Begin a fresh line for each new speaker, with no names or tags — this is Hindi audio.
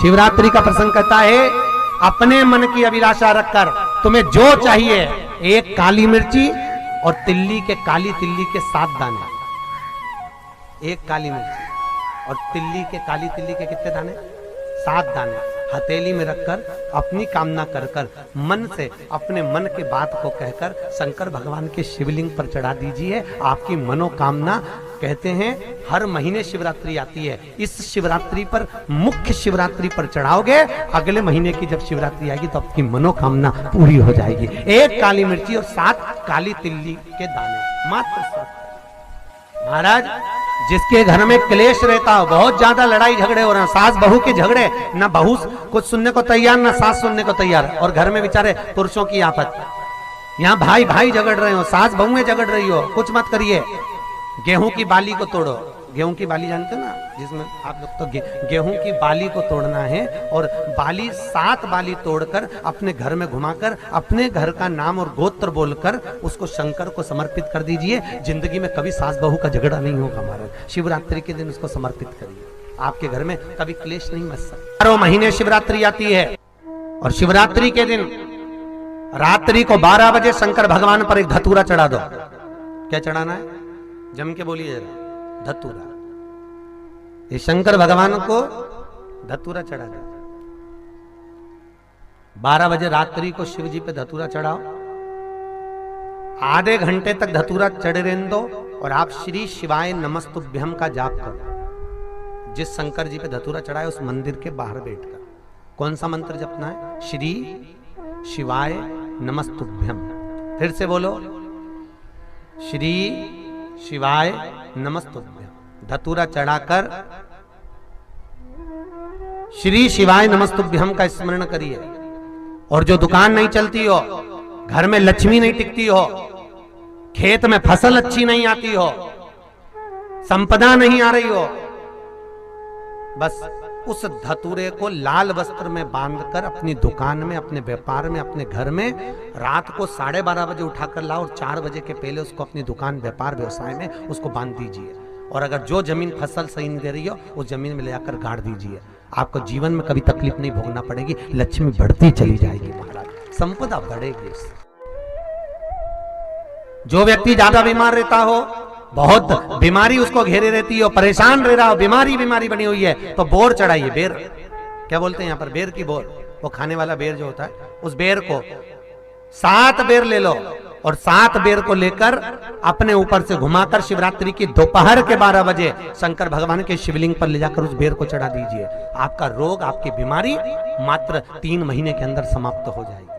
शिवरात्रि का प्रसंग कहता है, अपने मन की अभिलाषा रखकर तुम्हें जो चाहिए, एक काली मिर्ची और काली तिल्ली के 7 दाने। एक काली मिर्ची और काली तिल्ली के कितने दाने? 7 दाने हथेली में रखकर अपनी कामना कर कर मन से अपने मन के बात को कहकर शंकर भगवान के शिवलिंग पर चढ़ा दीजिए। आपकी मनोकामना, कहते हैं हर महीने शिवरात्रि आती है, इस शिवरात्रि पर, मुख्य शिवरात्रि पर चढ़ाओगे, अगले महीने की जब शिवरात्रि आएगी तो आपकी मनोकामना पूरी हो जाएगी। एक काली मिर्ची और 7 काली तिल्ली के दाने, मात्र 7। महाराज, जिसके घर में क्लेश रहता हो, बहुत ज्यादा लड़ाई झगड़े हो रहे हैं, सास बहू के झगड़े, ना बहू कुछ सुनने को तैयार ना सास सुनने को तैयार, और घर में बेचारे पुरुषों की आफत, यहाँ भाई भाई झगड़ रहे हो, सास बहुएं झगड़ रही हो, कुछ मत करिए। गेहूं की बाली को तोड़ो। गेहूं की बाली जानते हो ना, जिसमें आप लोग तो गेहूं की बाली को तोड़ना है, और बाली 7 बाली तोड़कर अपने घर में घुमाकर अपने घर का नाम और गोत्र बोलकर उसको शंकर को समर्पित कर दीजिए। जिंदगी में कभी सास बहू का झगड़ा नहीं होगा। हमारा शिवरात्रि के दिन उसको समर्पित करिए, आपके घर में कभी क्लेश नहीं मच सकता। 12 महीने शिवरात्रि आती है, और शिवरात्रि के दिन रात्रि को 12 बजे शंकर भगवान पर एक धतूरा चढ़ा दो। क्या चढ़ाना है? जम के बोलिए जरा। धतूरा। ये शंकर भगवान को धतूरा चढ़ा दो। 12 बजे रात्रि को शिव जी पे धतूरा चढ़ाओ, आधे घंटे तक धतूरा चढ़े रहने दो, और आप श्री शिवाय नमस्तुभ्यम का जाप करो। जिस शंकर जी पे धतूरा चढ़ाए उस मंदिर के बाहर बैठकर कौन सा मंत्र जपना है? श्री शिवाय नमस्तुभ्यम। फिर से बोलो, श्री शिवाय नमस्तुभ्यम। धतूरा चढ़ाकर श्री शिवाय नमस्तुभ्यम का स्मरण करिए। और जो दुकान नहीं चलती हो, घर में लक्ष्मी नहीं टिकती हो, खेत में फसल अच्छी नहीं आती हो, संपदा नहीं आ रही हो, बस उस धतूरे को लाल वस्त्र में बांधकर अपनी दुकान में, अपने व्यापार में, अपने घर में रात को 12:30 बजे उठाकर लाओ, और 4 बजे के पहले उसको अपनी दुकान, व्यापार, व्यवसाय में उसको बांध दीजिए। और अगर जो जमीन फसल सही नहीं दे रही हो, उस जमीन में ले जाकर गाड़ दीजिए। आपको जीवन में कभी तकलीफ नहीं भोगना पड़ेगी, लक्ष्मी बढ़ती चली जाएगी महाराज, संपदा बढ़ेगी। जो व्यक्ति ज्यादा बीमार रहता हो, बहुत बीमारी उसको घेरे रहती है, परेशान रह रहा हो, बीमारी बनी हुई है, तो बोर चढ़ाइए। बेर, क्या बोलते हैं यहाँ पर? बेर की बोर, वो खाने वाला बेर जो होता है, उस बेर को 7 बेर ले लो, और 7 बेर को लेकर अपने ऊपर से घुमाकर शिवरात्रि की दोपहर के 12 बजे शंकर भगवान के शिवलिंग पर ले जाकर उस बेर को चढ़ा दीजिए। आपका रोग, आपकी बीमारी मात्र 3 महीने के अंदर समाप्त हो जाएगी।